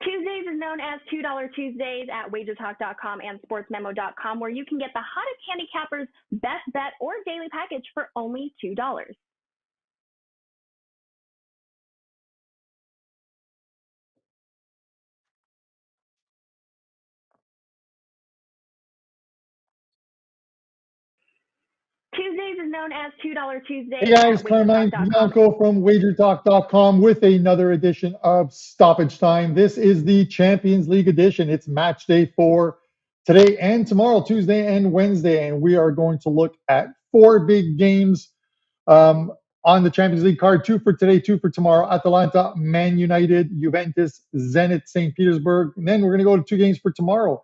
Tuesdays is known as $2 Tuesdays at WagerTalk.com and SportsMemo.com, where you can get the hottest handicappers' best bet or daily package for only $2. Tuesdays is known as $2 Tuesdays. Hey guys, Carmine Bianco from WagerTalk.com with another edition of Stoppage Time. This is the Champions League edition. It's match day 4 today and tomorrow, Tuesday and Wednesday, and we are going to look at 4 big games on the Champions League card. 2 for today, 2 for tomorrow. Atalanta, Man United, Juventus, Zenit St. Petersburg. And then we're going to go to 2 games for tomorrow.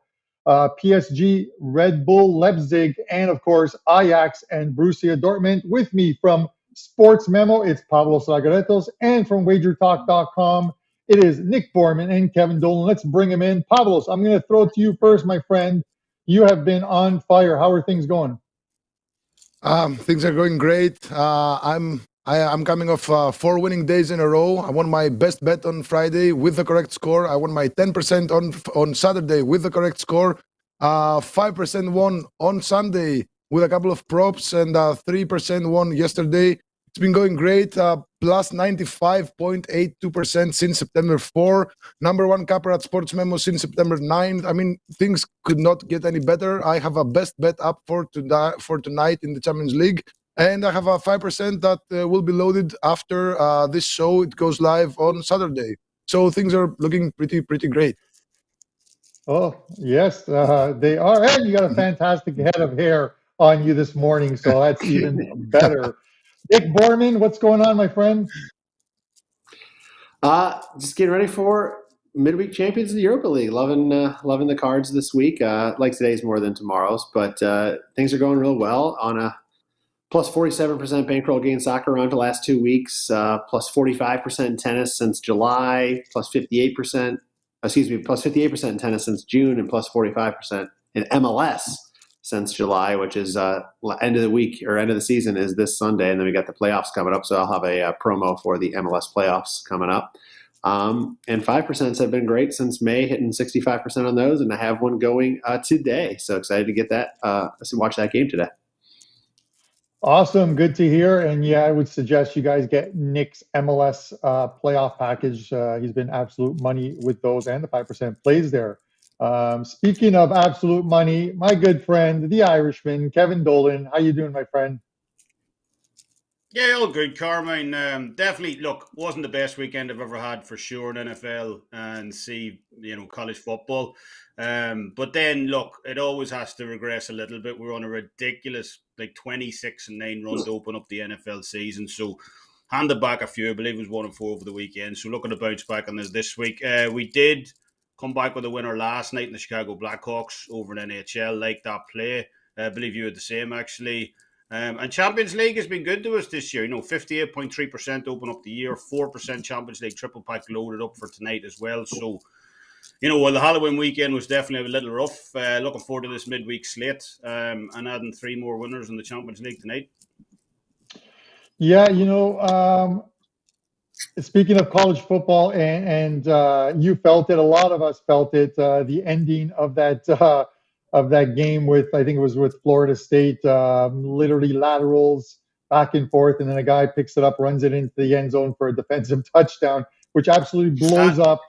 PSG, Red Bull, Leipzig, and of course, Ajax and Borussia Dortmund. With me from SportsMemo, it's Pavlos, Laguretos, and from WagerTalk.com, it is Nick Borrman and Kevin Dolan. Let's bring them in. Pavlos, I'm going to throw it to you first, my friend. You have been on fire. How are things going? Things are going great. I'm coming off 4 winning days in a row. I won my best bet on Friday with the correct score. I won my 10% on Saturday with the correct score. 5% won on Sunday with a couple of props, and 3% won yesterday. It's been going great. Plus 95.82% since September 4. Number 1 capper at SportsMemo since September 9. I mean, things could not get any better. I have a best bet up for tonight in the Champions League. And I have a 5% that will be loaded after this show. It goes live on Saturday. So things are looking pretty great. Oh, yes, they are. And you got a fantastic head of hair on you this morning, so that's even better. Nick Borrman, what's going on, my friend? Just getting ready for midweek champions of the Europa League. Loving the cards this week. Like today's more than tomorrow's, but things are going real well on a plus 47% bankroll gain soccer around the last 2 weeks, plus 45% in tennis since July, plus 58% in tennis since June, and plus 45% in MLS since July, which is end of the week or end of the season is this Sunday. And then we got the playoffs coming up. So I'll have a promo for the MLS playoffs coming up. And 5% have been great since May, hitting 65% on those. And I have one going today. So excited to get that, watch that game today. Awesome. Good to hear. And yeah, I would suggest you guys get Nick's MLS playoff package. He's been absolute money with those and the 5% plays there. Speaking of absolute money, my good friend, the Irishman, Kevin Dolan. How you doing, my friend? Yeah, all good, Carmine. Definitely, look, wasn't the best weekend I've ever had for sure in NFL and college football. But then, look, it always has to regress a little bit. We're on a ridiculous, 26-9 run to open up the NFL season. So, handed back a few. I believe it was 1-4 over the weekend. So, looking to bounce back on this week. We did come back with a winner last night in the Chicago Blackhawks over in NHL. Like that play. I believe you had the same, actually. And Champions League has been good to us this year. 58.3% open up the year, 4% Champions League triple pack loaded up for tonight as well. So, while the Halloween weekend was definitely a little rough, looking forward to this midweek slate and adding 3 more winners in the Champions League tonight. Yeah, speaking of college football, and you felt it, a lot of us felt it, the ending of that game with, I think it was with Florida State, literally laterals back and forth, and then a guy picks it up, runs it into the end zone for a defensive touchdown, which absolutely blows up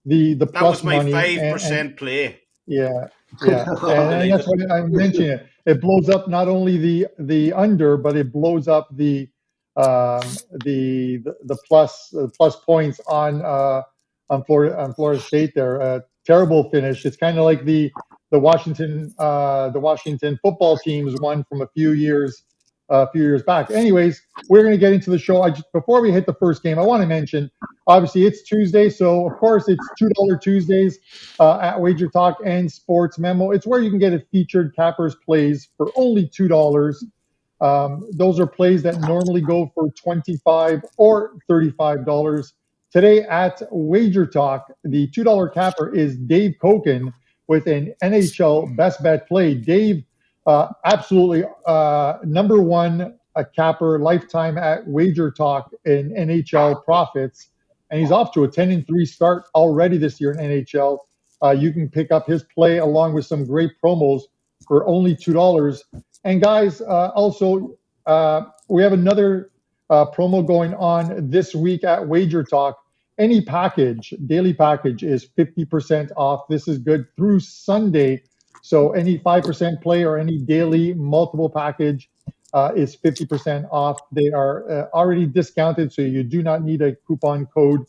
the plus money. That was my 5% play. Yeah, and that's what I'm mentioning. It blows up not only the under, but it blows up the plus points on Florida State there. Terrible finish. It's kind of like the Washington football teams won from a few years back. Anyways, we're going to get into the show. Before we hit the first game, I want to mention, obviously it's Tuesday, so of course it's $2 Tuesdays at WagerTalk and SportsMemo. It's where you can get a featured cappers plays for only $2. Those are plays that normally go for $25 or $35. Today at WagerTalk, the $2 capper is Dave Koken with an NHL best bet play. Dave, absolutely number 1 capper lifetime at WagerTalk in NHL profits. and he's off to a 10-3 start already this year in NHL. You can pick up his play along with some great promos for only $2. And guys, also we have another promo going on this week at Wager Talk. Any package, daily package, is 50% off. This is good through Sunday. So any 5% play or any daily multiple package is 50% off. They are already discounted, so you do not need a coupon code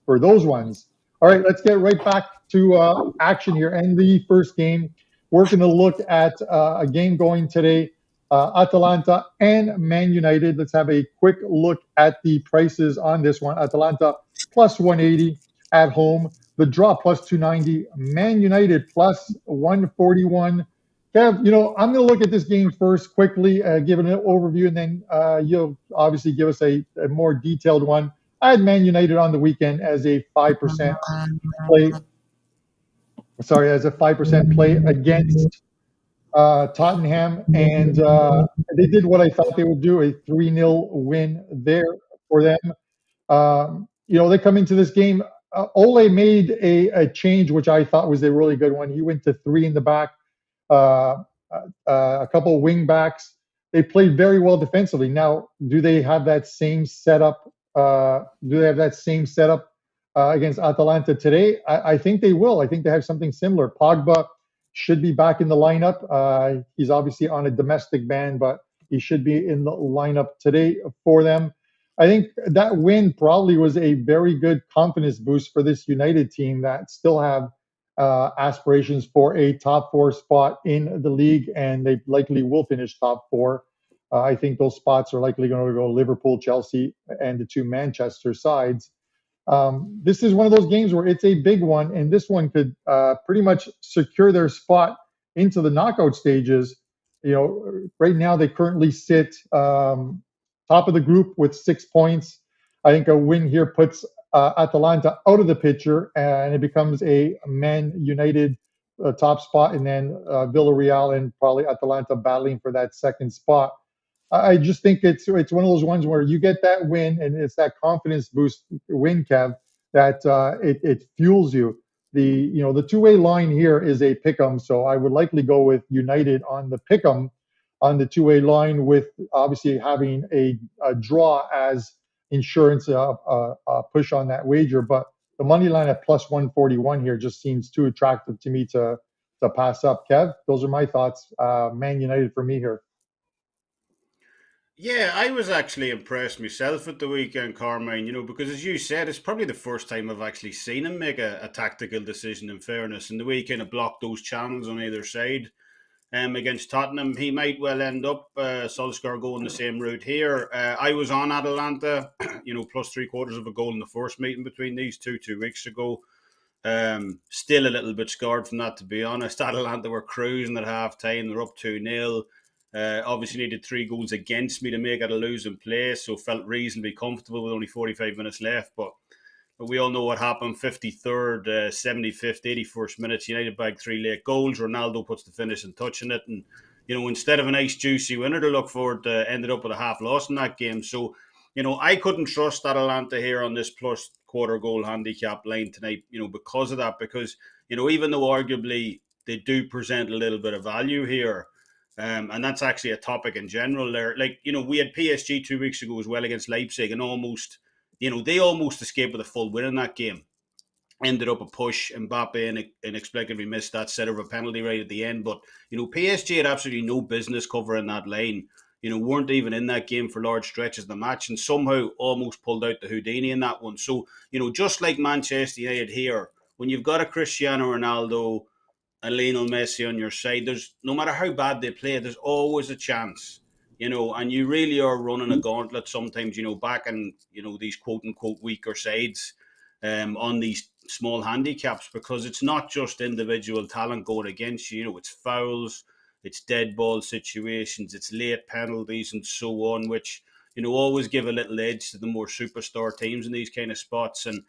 for those ones. All right, let's get right back to action here. And the first game, we're going to look at a game going today, Atalanta and Man United. Let's have a quick look at the prices on this one. Atalanta plus 180 at home. The draw plus 290. Man United plus 141. Kev, I'm going to look at this game first quickly, give an overview, and then you'll obviously give us a more detailed one. I had Man United on the weekend as a 5% play. Sorry, as a 5% play against Tottenham, and they did what I thought they would do, a 3-0 win there for them. They come into this game. Ole made a change, which I thought was a really good one. He went to 3 in the back, a couple of wing backs. They played very well defensively. Now, do they have that same setup? Against Atalanta today? I think they will. I think they have something similar. Pogba should be back in the lineup. He's obviously on a domestic ban, but he should be in the lineup today for them. I think that win probably was a very good confidence boost for this United team that still have aspirations for a top 4 spot in the league, and they likely will finish top 4. I think those spots are likely going to go Liverpool, Chelsea, and the 2 Manchester sides. This is one of those games where it's a big one, and this one could pretty much secure their spot into the knockout stages. Right now they currently sit top of the group with 6 points. I think a win here puts Atalanta out of the picture, and it becomes a Man United top spot, and then Villarreal and probably Atalanta battling for that second spot. I just think it's one of those ones where you get that win, and it's that confidence boost win, Kev, that it fuels you. The two-way line here is a pick'em, so I would likely go with United on the pick'em on the two-way line, with obviously having a draw as insurance push on that wager. But the money line at plus 141 here just seems too attractive to me to pass up. Kev, those are my thoughts. Man United for me here. Yeah, I was actually impressed myself at the weekend, Carmine, because as you said, it's probably the first time I've actually seen him make a tactical decision, in fairness. And the way he kind of blocked those channels on either side against Tottenham, he might well end up, Solskjaer, going the same route here. I was on Atalanta, plus 3/4 of a goal in the first meeting between these 2 weeks ago. Still a little bit scarred from that, to be honest. Atalanta were cruising at half-time. They're up 2-0. Obviously needed 3 goals against me to make it a losing play, so felt reasonably comfortable with only 45 minutes left. But we all know what happened. 53rd, 75th, 81st minutes. United bagged 3 late goals. Ronaldo puts the finishing touch in it. And, instead of a nice, juicy winner to look forward to, ended up with a half loss in that game. So, I couldn't trust Atalanta here on this plus quarter goal handicap line tonight, because of that. Because, even though arguably they do present a little bit of value here, and that's actually a topic in general there. Like, we had PSG 2 weeks ago as well against Leipzig, and they almost escaped with a full win in that game. Ended up a push. Mbappe inexplicably missed that set of a penalty right at the end. But, PSG had absolutely no business covering that line. Weren't even in that game for large stretches of the match, and somehow almost pulled out the Houdini in that one. So, just like Manchester United here, when you've got a Cristiano Ronaldo and Lionel Messi on your side, there's, no matter how bad they play, there's always a chance, and you really are running a gauntlet sometimes, back in, these quote-unquote weaker sides on these small handicaps, because it's not just individual talent going against you, it's fouls, it's dead ball situations, it's late penalties and so on, which, always give a little edge to the more superstar teams in these kind of spots. And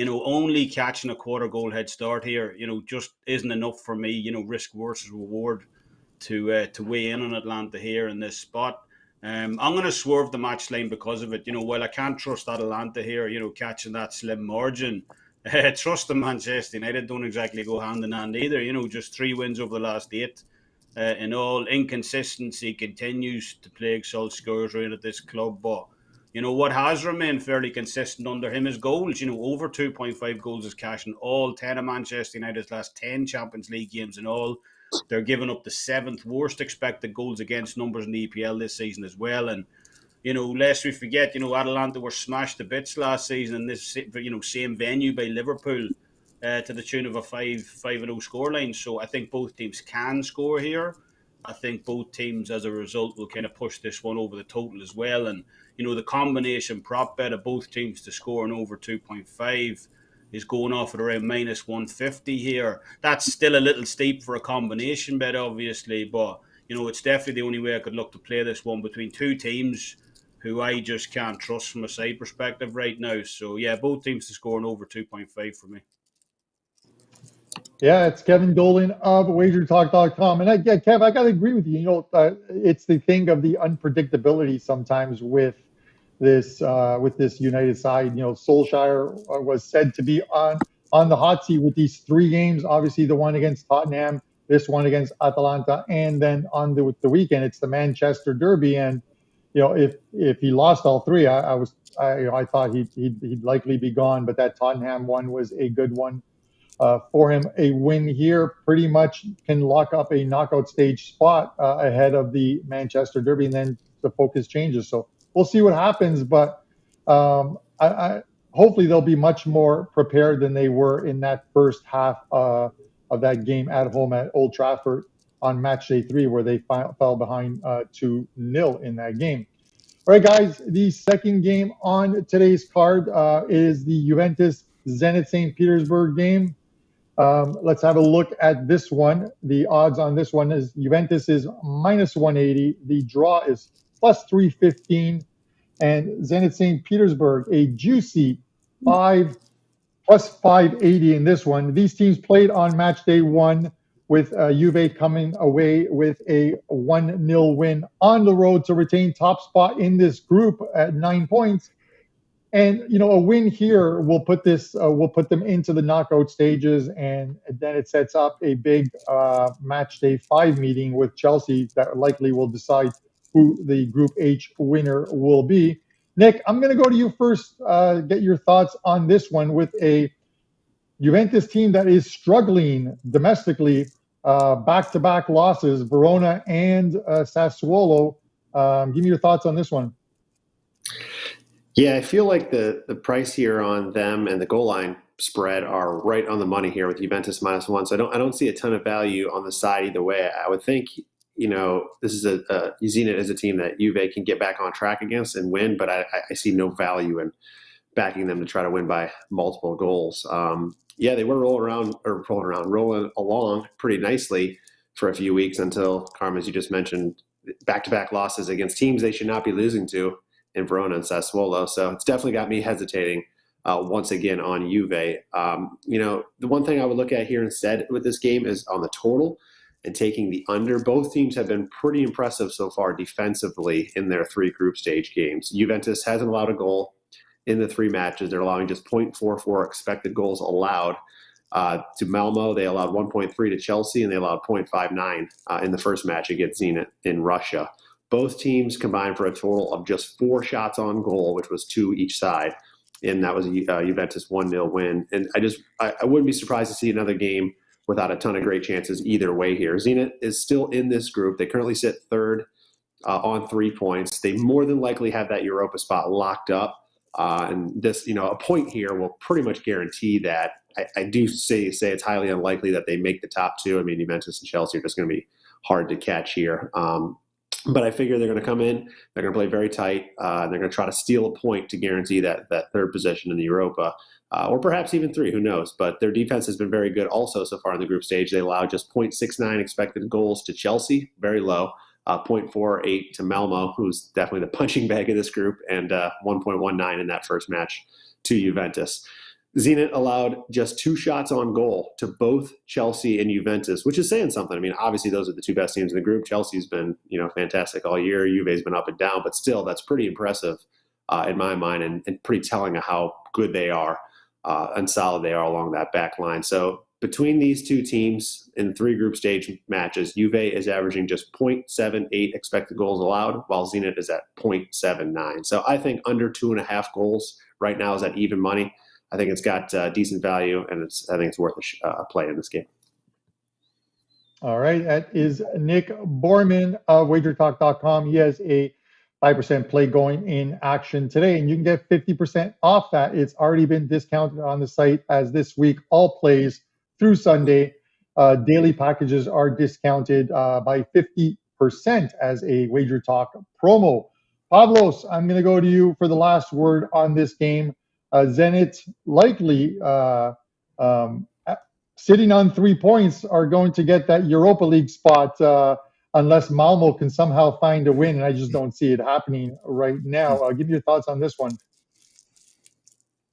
only catching a quarter goal head start here, just isn't enough for me, risk versus reward to weigh in on Atlanta here in this spot. I'm going to swerve the match line because of it. While I can't trust Atalanta here, catching that slim margin, trust the Manchester United don't exactly go hand in hand either. Just 3 wins over the last 8. In all, inconsistency continues to plague Solskjaer's reign at this club. But, what has remained fairly consistent under him is goals. Over 2.5 goals is cash in all 10 of Manchester United's last 10 Champions League games in all. They're giving up the 7th worst expected goals against numbers in the EPL this season as well. And, lest we forget, Atalanta were smashed to bits last season in this, same venue by Liverpool to the tune of a 5-0 scoreline. So I think both teams can score here. I think both teams, as a result, will kind of push this one over the total as well. And, the combination prop bet of both teams to score an over 2.5 is going off at around minus 150 here. That's still a little steep for a combination bet, obviously, but, it's definitely the only way I could look to play this one between two teams who I just can't trust from a side perspective right now. So, yeah, both teams to score an over 2.5 for me. Yeah, it's Kevin Dolan of WagerTalk.com. And Kev, I got to agree with you. It's the thing of the unpredictability sometimes with this United side. Solskjaer was said to be on the hot seat with these 3 games. Obviously, the one against Tottenham, this one against Atalanta, and then on the weekend, it's the Manchester Derby. And if he lost all 3, I thought he'd likely be gone. But that Tottenham one was a good one. For him. A win here pretty much can lock up a knockout stage spot ahead of the Manchester Derby, and then the focus changes. So we'll see what happens, but hopefully they'll be much more prepared than they were in that first half of that game at home at Old Trafford on match day 3, where they fell behind 2-0 in that game. All right, guys, the second game on today's card is the Juventus Zenit St. Petersburg game. Let's have a look at this one. The odds on this one is Juventus is minus 180. The draw is plus 315. And Zenit St. Petersburg, a juicy 5 plus 580 in this one. These teams played on match day 1 with Juve coming away with a 1-0 win on the road to retain top spot in this group at 9 points. And a win here will put them into the knockout stages, and then it sets up a big match day 5 meeting with Chelsea that likely will decide who the Group H winner will be. Nick, I'm going to go to you first. Get your thoughts on this one with a Juventus team that is struggling domestically, back-to-back losses, Verona and Sassuolo. Give me your thoughts on this one. Yeah, I feel like the price here on them and the goal line spread are right on the money here with Juventus -1. So I don't see a ton of value on the side either way. I would think, this is Zenit is a team that Juve can get back on track against and win, but I see no value in backing them to try to win by multiple goals. They were rolling along pretty nicely for a few weeks until, Carm, as you just mentioned, back-to-back losses against teams they should not be losing to in Verona and Sassuolo. So it's definitely got me hesitating once again on Juve. The one thing I would look at here instead with this game is on the total and taking the under. Both teams have been pretty impressive so far defensively in their 3 group stage games. Juventus hasn't allowed a goal in the 3 matches. They're allowing just 0.44 expected goals allowed to Malmo. They allowed 1.3 to Chelsea, and they allowed 0.59 in the first match against Zenit in Russia. Both teams combined for a total of just 4 shots on goal, which was 2 each side. And that was a Juventus 1-0 win. And I wouldn't be surprised to see another game without a ton of great chances either way here. Zenit is still in this group. They currently sit 3rd on 3 points. They more than likely have that Europa spot locked up. And this, a point here will pretty much guarantee that. I do say it's highly unlikely that they make the top 2. I mean, Juventus and Chelsea are just going to be hard to catch here. But I figure they're going to come in, they're going to play very tight, and they're going to try to steal a point to guarantee that 3rd position in the Europa, or perhaps even 3, who knows. But their defense has been very good also so far in the group stage. They allowed just 0.69 expected goals to Chelsea, very low, 0.48 to Malmo, who's definitely the punching bag of this group, and 1.19 in that first match to Juventus. Zenit allowed just 2 shots on goal to both Chelsea and Juventus, which is saying something. I mean, obviously those are the 2 best teams in the group. Chelsea's been, fantastic all year. Juve's been up and down, but still, that's pretty impressive in my mind, and pretty telling of how good they are and solid they are along that back line. So between these 2 teams in 3 group stage matches, Juve is averaging just 0.78 expected goals allowed, while Zenit is at 0.79. So I think under 2.5 goals right now is at even money. I think it's got decent value, and I think it's worth a play in this game. All right, that is Nick Borrman of WagerTalk.com. He has a 5% play going in action today, and you can get 50% off that. It's already been discounted on the site as this week. All plays through Sunday. Daily packages are discounted by 50% as a WagerTalk promo. Pavlos, I'm going to go to you for the last word on this game. Zenit likely sitting on 3 points are going to get that Europa League spot unless Malmo can somehow find a win, and I just don't see it happening right now. Give me your thoughts on this one.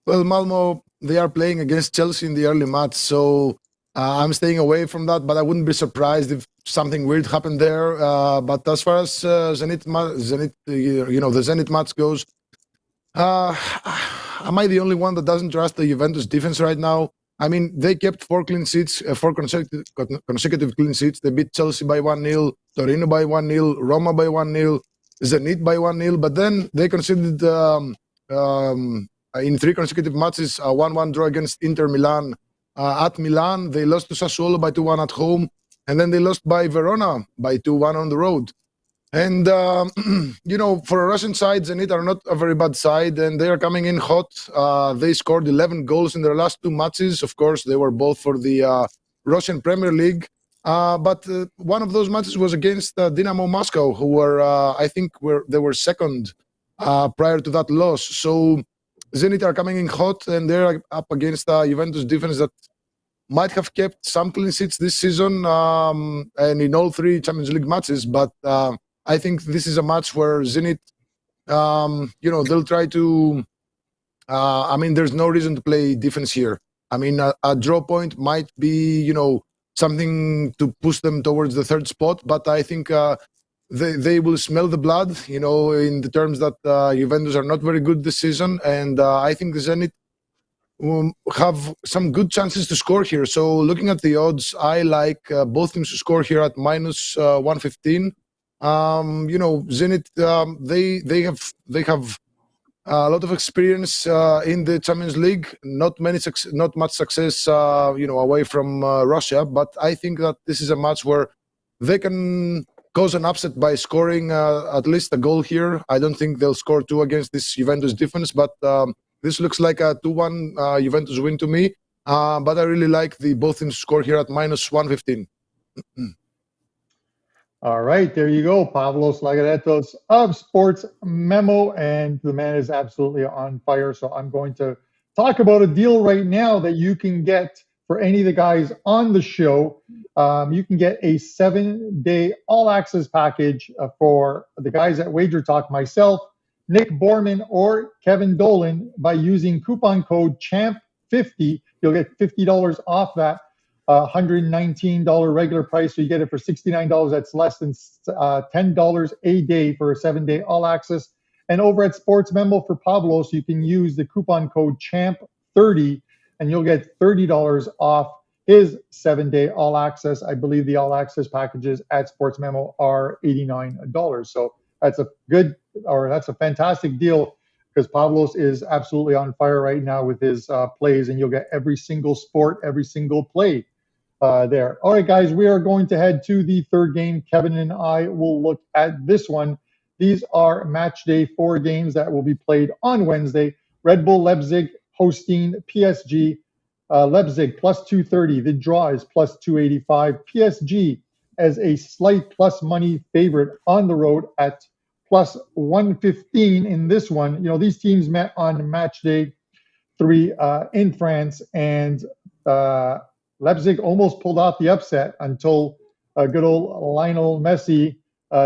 Well, Malmo, they are playing against Chelsea in the early match, so I'm staying away from that, but I wouldn't be surprised if something weird happened there. But as far as the Zenit match goes, am I the only one that doesn't trust the Juventus defense right now? I mean, they kept 4 clean sheets, 4 consecutive clean sheets. They beat Chelsea by 1-0, Torino by 1-0, Roma by 1-0, Zenit by 1-0. But then they conceded in 3 consecutive matches a 1-1 draw against Inter Milan. At Milan, they lost to Sassuolo by 2-1 at home, and then they lost by Verona by 2-1 on the road. And, for a Russian side, Zenit are not a very bad side, and they are coming in hot. They scored 11 goals in their last 2 matches. Of course, they were both for the Russian Premier League. But one of those matches was against Dynamo Moscow, who were, they were second prior to that loss. So Zenit are coming in hot, and they're up against Juventus defense that might have kept some clean sheets this season and in all 3 Champions League matches. But I think this is a match where Zenit, they'll try to. There's no reason to play defense here. I mean, a draw point might be, something to push them towards the 3rd spot. But I think they will smell the blood, in the terms that Juventus are not very good this season. And I think Zenit have some good chances to score here. So looking at the odds, I like both teams to score here at minus 115. Zenit, they have a lot of experience in the Champions League. Not much success, away from Russia. But I think that this is a match where they can cause an upset by scoring at least a goal here. I don't think they'll score 2 against this Juventus defense, but this looks like a 2-1 Juventus win to me. But I really like the both teams score here at minus 115. All right, there you go. Pavlos Laguretos of Sports Memo, and the man is absolutely on fire. So I'm going to talk about a deal right now that you can get for any of the guys on the show. You can get a 7-day all-access package for the guys at WagerTalk, myself, Nick Borrman, or Kevin Dolan by using coupon code CHAMP50. You'll get $50 off that $119 regular price, so you get it for $69. That's less than $10 a day for a 7-day all access. And over at Sports Memo for Pavlos, you can use the coupon code CHAMP30 and you'll get $30 off his 7-day all access. I believe the all access packages at Sports Memo are $89. So that's a fantastic deal, because Pavlos is absolutely on fire right now with his plays, and you'll get every single sport, every single play there. All right, guys, we are going to head to the 3rd game. Kevin and I will look at this one. These are match day 4 games that will be played on Wednesday. Red Bull Leipzig hosting PSG. Leipzig plus 230. The draw is plus 285. PSG as a slight plus money favorite on the road at plus 115 in this one. These teams met on match day 3 in France, and Leipzig almost pulled off the upset until good old Lionel Messi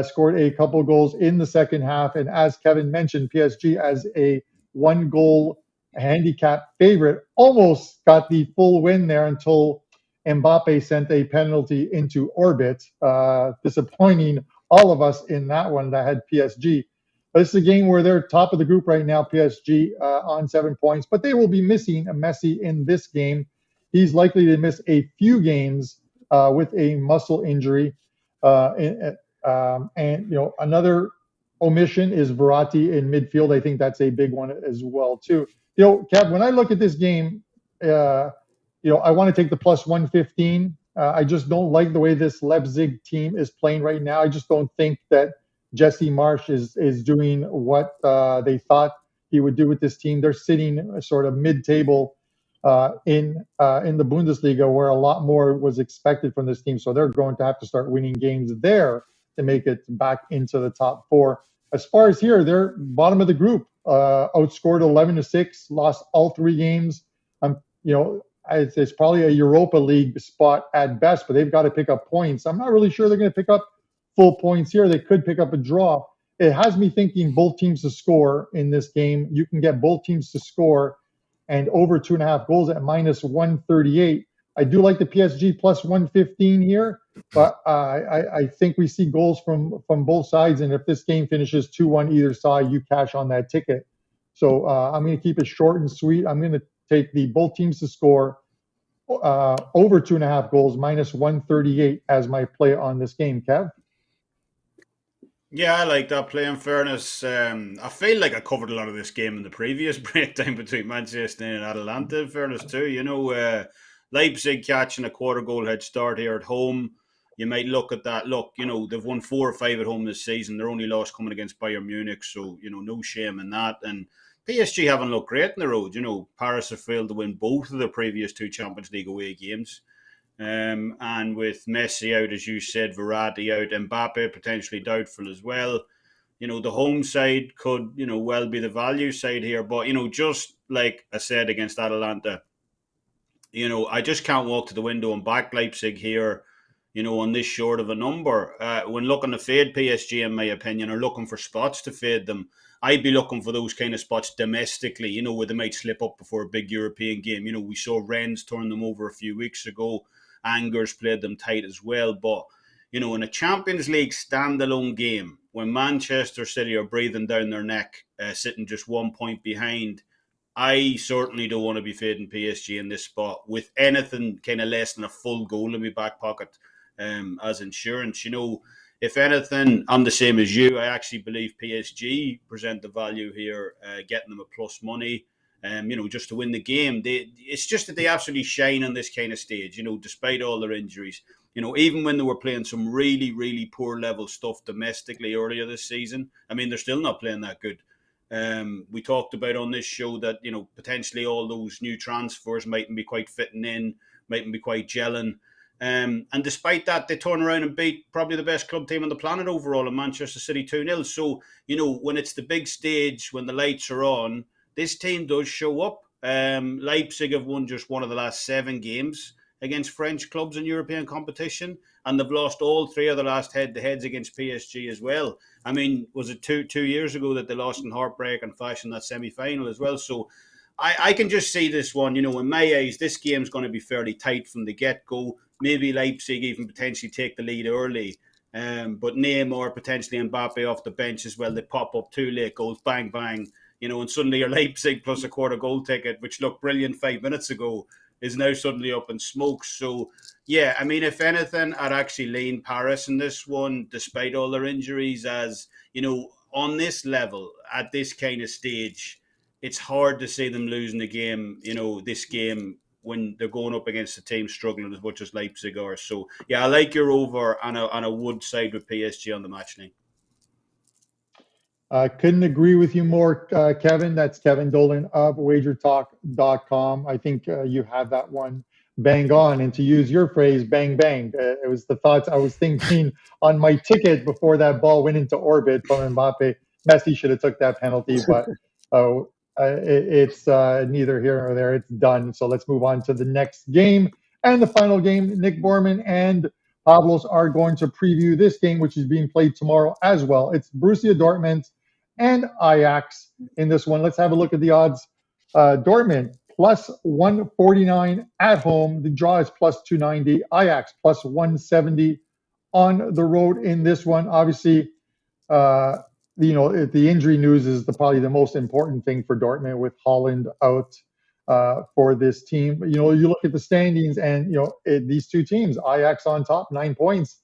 scored a couple goals in the second half. And as Kevin mentioned, PSG as a 1-goal a handicap favorite. Almost got the full win there until Mbappe sent a penalty into orbit, disappointing all of us in that one that had PSG. But this is a game where they're top of the group right now, PSG, on 7 points. But they will be missing a Messi in this game. He's likely to miss a few games with a muscle injury. And another omission is Verratti in midfield. I think that's a big one as well too. Kev, when I look at this game, I want to take the plus 115. I just don't like the way this Leipzig team is playing right now. I just don't think that Jesse Marsch is doing what they thought he would do with this team. They're sitting sort of mid-table in the Bundesliga, where a lot more was expected from this team. So they're going to have to start winning games there to make it back into the top four. As far as here, they're bottom of the group, outscored 11-6, lost all 3 games. It's probably a Europa League spot at best, but they've got to pick up points. I'm not really sure they're going to pick up full points here. They could pick up a draw. It has me thinking both teams to score in this game. You can get both teams to score and over 2.5 goals at minus 138. I do like the PSG plus 115 here, but I think we see goals from both sides. And if this game finishes 2-1 either side, you cash on that ticket. So I'm going to keep it short and sweet. I'm going to take the both teams to score over 2.5 goals, minus 138 as my play on this game. Kev? Yeah, I like that play. In fairness, I feel like I covered a lot of this game in the previous breakdown between Manchester United and Atalanta. In fairness, too, Leipzig catching a 1/4 goal head start here at home. You might look at that. Look, they've won 4 or 5 at home this season. Their only loss coming against Bayern Munich, so no shame in that. And PSG haven't looked great in the road. Paris have failed to win both of their previous 2 Champions League away games. And with Messi out, as you said, Verratti out, Mbappe potentially doubtful as well. The home side could, well be the value side here. But, just like I said against Atalanta, I just can't walk to the window and back Leipzig here, on this short of a number. When looking to fade PSG, in my opinion, or looking for spots to fade them, I'd be looking for those kind of spots domestically, where they might slip up before a big European game. We saw Rennes turn them over a few weeks ago. Angers played them tight as well. But, in a Champions League standalone game, when Manchester City are breathing down their neck, sitting just 1 point behind, I certainly don't want to be fading PSG in this spot with anything kind of less than a full goal in my back pocket as insurance. If anything, I'm the same as you. I actually believe PSG present the value here, getting them a plus money. Just to win the game. It's just that they absolutely shine on this kind of stage, despite all their injuries. Even when they were playing some really, really poor level stuff domestically earlier this season, they're still not playing that good. We talked about on this show that, potentially all those new transfers mightn't be quite fitting in, mightn't be quite gelling. And despite that, they turn around and beat probably the best club team on the planet overall in Manchester City 2-0. So, when it's the big stage, when the lights are on, this team does show up. Leipzig have won just one of the last 7 games against French clubs in European competition, and they've lost all 3 of the last head-to-heads against PSG as well. Was it two years ago that they lost in heartbreak and fashion that semi-final as well? So I can just see this one, in my eyes, this game's going to be fairly tight from the get-go. Maybe Leipzig even potentially take the lead early. But Neymar, potentially Mbappe off the bench as well. They pop up 2 late goals, bang, bang. And suddenly your Leipzig plus a 1/4 goal ticket, which looked brilliant 5 minutes ago, is now suddenly up in smoke. So, yeah, if anything, I'd actually lean Paris in this one, despite all their injuries, as, on this level, at this kind of stage, it's hard to see them losing the game, this game, when they're going up against a team struggling as much as Leipzig are. So, yeah, I like your over on a wood side with PSG on the match line. Couldn't agree with you more, Kevin. That's Kevin Dolan of WagerTalk.com. I think you have that one bang on. And to use your phrase, bang, bang. It was the thoughts I was thinking on my ticket before that ball went into orbit from Mbappe. Messi should have took that penalty, but it's neither here nor there. It's done. So let's move on to the next game. And the final game, Nick Borrman and Pavlos are going to preview this game, which is being played tomorrow as well. It's Borussia Dortmund and Ajax in this one. Let's have a look at the odds Dortmund plus 149 at home. The draw is plus 290. Ajax plus 170 on the road in this one. Obviously, the injury news is probably the most important thing for Dortmund with Haaland out for this team. But, you look at the standings and, these two teams, Ajax on top, 9 points,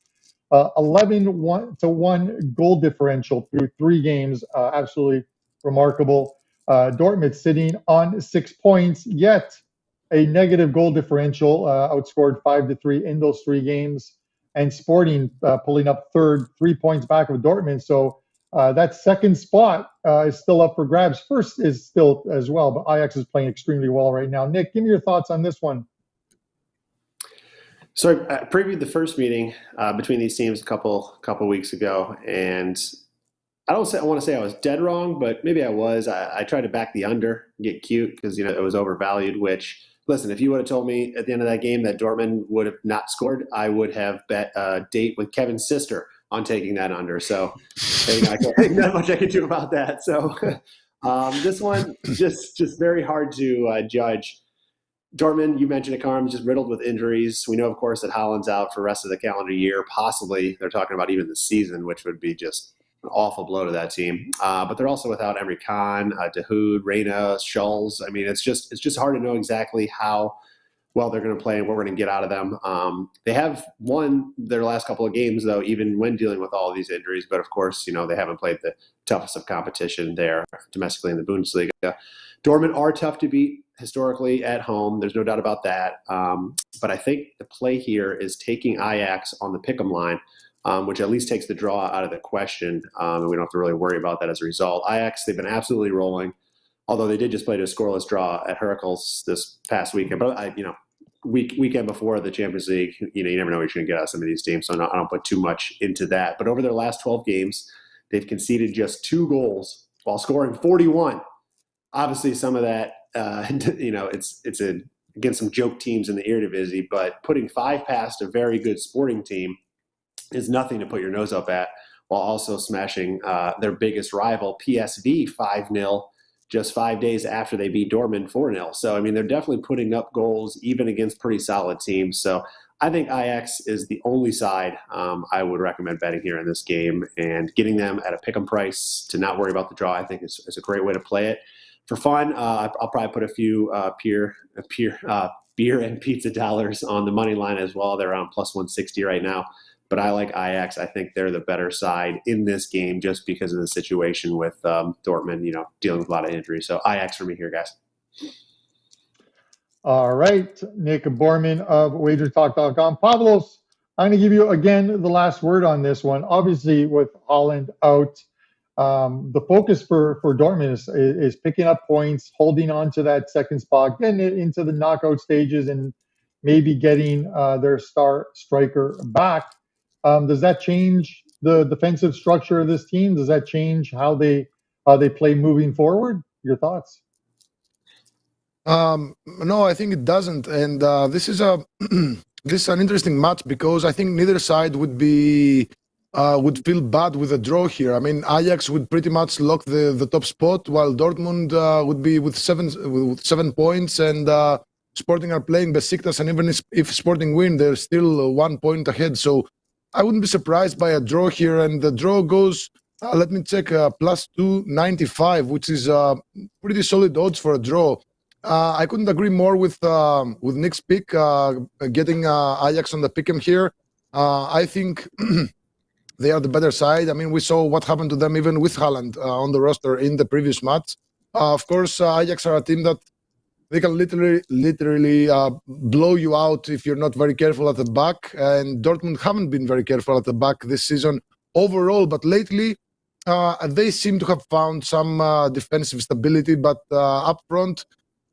11-1 goal differential through 3 games. Absolutely remarkable. Dortmund sitting on 6 points, yet a negative goal differential, outscored 5-3 in those 3 games. And Sporting pulling up third, 3 points back of Dortmund. So that second spot is still up for grabs. First is still as well, but Ajax is playing extremely well right now. Nick, give me your thoughts on this one. So I previewed the first meeting between these teams a couple weeks ago, and I want to say I was dead wrong, but maybe I was. I tried to back the under, get cute, because it was overvalued. Which, listen, if you would have told me at the end of that game that Dortmund would have not scored, I would have bet a date with Kevin's sister on taking that under. So not much I can do about that. So this one just very hard to judge. Dortmund, you mentioned it, Carm, just riddled with injuries. We know, of course, that Haaland's out for the rest of the calendar year. Possibly, they're talking about even the season, which would be just an awful blow to that team. But they're also without Emre Can, Dahoud, Reina, Schulz. I mean, it's just hard to know exactly how well they're going to play and what we're going to get out of them. They have won their last couple of games, though, even when dealing with all of these injuries. But, of course, they haven't played the toughest of competition there domestically in the Bundesliga. Dortmund are tough to beat historically at home. There's no doubt about that. But I think the play here is taking Ajax on the pick'em line, which at least takes the draw out of the question. And we don't have to really worry about that as a result. Ajax, they've been absolutely rolling, although they did just play to a scoreless draw at Heracles this past weekend. But, weekend before the Champions League, you never know what you're going to get out of some of these teams. So I don't put too much into that. But over their last 12 games, they've conceded just 2 goals while scoring 41. Obviously, some of that, it's against some joke teams in the Eredivisie, but putting 5 past a very good Sporting team is nothing to put your nose up at, while also smashing their biggest rival, PSV, 5-0, just 5 days after they beat Dortmund 4-0. So, I mean, they're definitely putting up goals even against pretty solid teams. So I think Ajax is the only side I would recommend betting here in this game, and getting them at a pick'em price to not worry about the draw, I think is a great way to play it. For fun, I'll probably put a few beer and pizza dollars on the money line as well. They're around plus 160 right now. But I like Ajax. I think they're the better side in this game just because of the situation with Dortmund, dealing with a lot of injuries. So Ajax for me here, guys. All right, Nick Borrman of WagerTalk.com. Pavlos, I'm going to give you, again, the last word on this one. Obviously, with Haaland out, the focus for Dortmund is picking up points, holding on to that second spot, getting it into the knockout stages, and maybe getting their star striker back. Does that change the defensive structure of this team? Does that change how they play moving forward? Your thoughts? No, I think it doesn't. And this is an interesting match because I think neither side would feel bad with a draw here. I mean, Ajax would pretty much lock the top spot, while Dortmund would be with 7 points, and Sporting are playing Besiktas, and even if Sporting win, they're still 1 point ahead. So I wouldn't be surprised by a draw here, and the draw goes, let me check, plus 295, which is pretty solid odds for a draw. I couldn't agree more with Nick's pick, getting Ajax on the pick'em here. I think they are the better side. I mean, we saw what happened to them even with Haaland on the roster in the previous match. Of course, Ajax are a team that they can literally blow you out if you're not very careful at the back. And Dortmund haven't been very careful at the back this season overall. But lately, they seem to have found some defensive stability. But up front,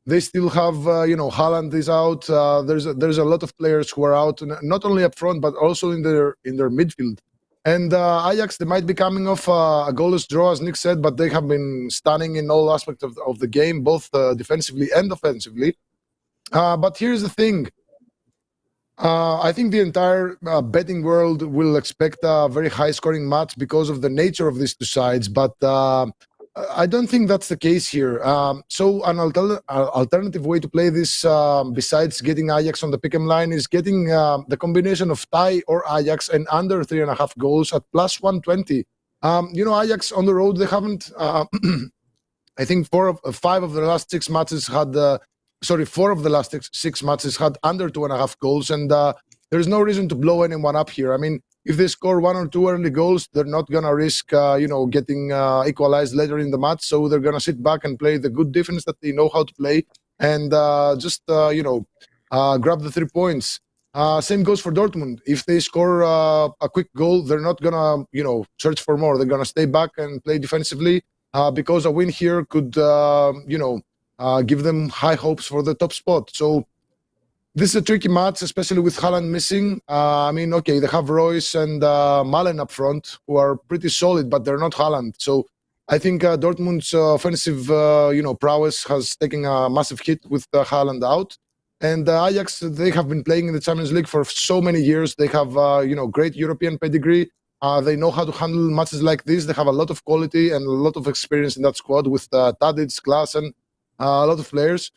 they still have, Haaland is out. There's a lot of players who are out, not only up front, but also in their midfield. And Ajax, they might be coming off a goalless draw, as Nick said, but they have been stunning in all aspects of the game, both defensively and offensively. But here's the thing. I think the entire betting world will expect a very high-scoring match because of the nature of these two sides. But I don't think that's the case here. So an alternative way to play this, besides getting Ajax on the pick'em line, is getting the combination of tie or Ajax and under 3.5 goals at plus 120. Ajax on the road, they haven't. I think 4 of the last 6 matches had. Four of the last six matches had under 2.5 goals, and there's no reason to blow anyone up here. I mean, if they score 1 or 2 early goals, they're not gonna risk, getting equalized later in the match. So they're gonna sit back and play the good defense that they know how to play, and grab the 3 points. Same goes for Dortmund. If they score a quick goal, they're not gonna, search for more. They're gonna stay back and play defensively because a win here could, give them high hopes for the top spot. So this is a tricky match, especially with Haaland missing. They have Royce and Malen up front, who are pretty solid, but they're not Haaland. So I think Dortmund's offensive, prowess has taken a massive hit with Haaland out. And Ajax, they have been playing in the Champions League for so many years. They have, great European pedigree. They know how to handle matches like this. They have a lot of quality and a lot of experience in that squad with Tadic, Klaassen, a lot of players.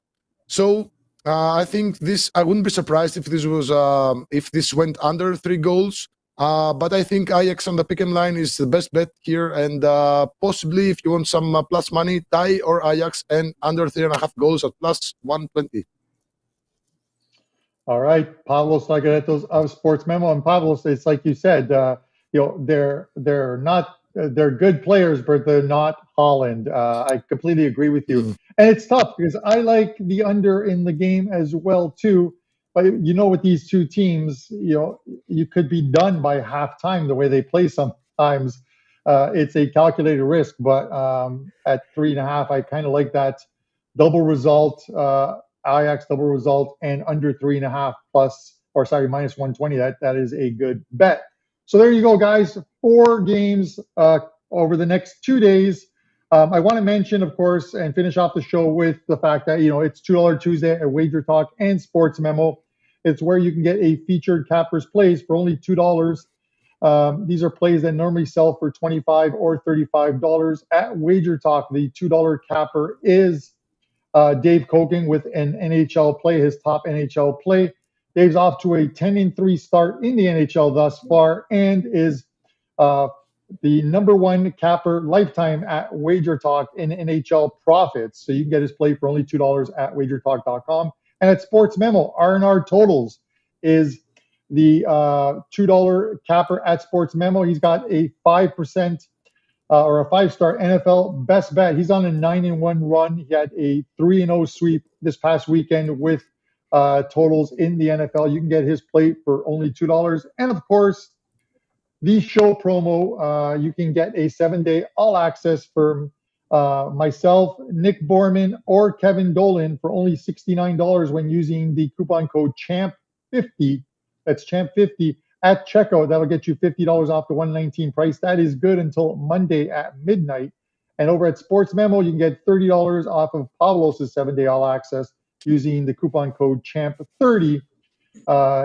So I think I wouldn't be surprised if this went under 3 goals. But I think Ajax on the pick'em line is the best bet here. And possibly, if you want some plus money, tie or Ajax and under 3.5 goals at plus 120. All right, Pavlos Laguretos of SportsMemo, and Pavlos, it's like you said, they're not they're good players, but they're not Haaland. I completely agree with you, and it's tough because I like the under in the game as well too. But with these two teams, you could be done by halftime the way they play sometimes. It's a calculated risk, but at 3.5, I kind of like that double result. Ajax double result and under 3.5 minus 120. That is a good bet. So there you go, guys. 4 games over the next 2 days. I want to mention, of course, and finish off the show with the fact that it's $2 Tuesday at WagerTalk and SportsMemo. It's where you can get a featured cappers plays for only $2. These are plays that normally sell for $25 or $35 at WagerTalk. The $2 capper is Dave Kogan with an NHL play, his top NHL play. Dave's off to a 10-3 start in the NHL thus far and is the #1 capper lifetime at WagerTalk in NHL profits. So you can get his play for only $2 at WagerTalk.com. And at SportsMemo, R&R Totals is the $2 capper at SportsMemo. He's got a 5% or a 5-star NFL best bet. He's on a 9-1 run. He had a 3-0 sweep this past weekend with totals in the NFL. You can get his play for only $2. And of course, the show promo, you can get a 7-day all access for myself, Nick Borrman, or Kevin Dolan for only $69 when using the coupon code CHAMP50. That's CHAMP50 at checkout. That'll get you $50 off the $119 price. That is good until Monday at midnight. And over at SportsMemo, you can get $30 off of Pavlos' 7-day all access using the coupon code CHAMP30.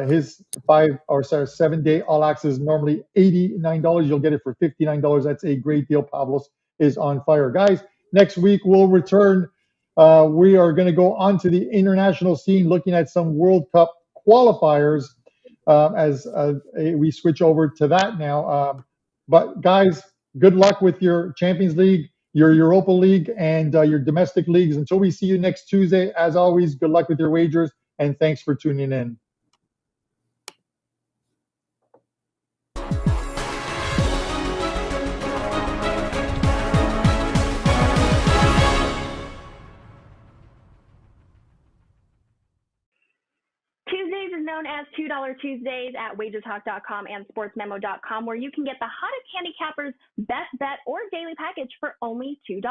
His 7-day all access is normally $89. You'll get it for $59. That's a great deal. Pavlos is on fire. Guys, next week we'll return. We are going to go onto the international scene looking at some World Cup qualifiers as we switch over to that now. But guys, good luck with your Champions League, your Europa League, and your domestic leagues. Until we see you next Tuesday, as always, good luck with your wagers, and thanks for tuning in. Tuesdays is known as $2 Tuesdays at WagerTalk.com and SportsMemo.com, where you can get the hottest handicappers' best bet or daily package for only $2.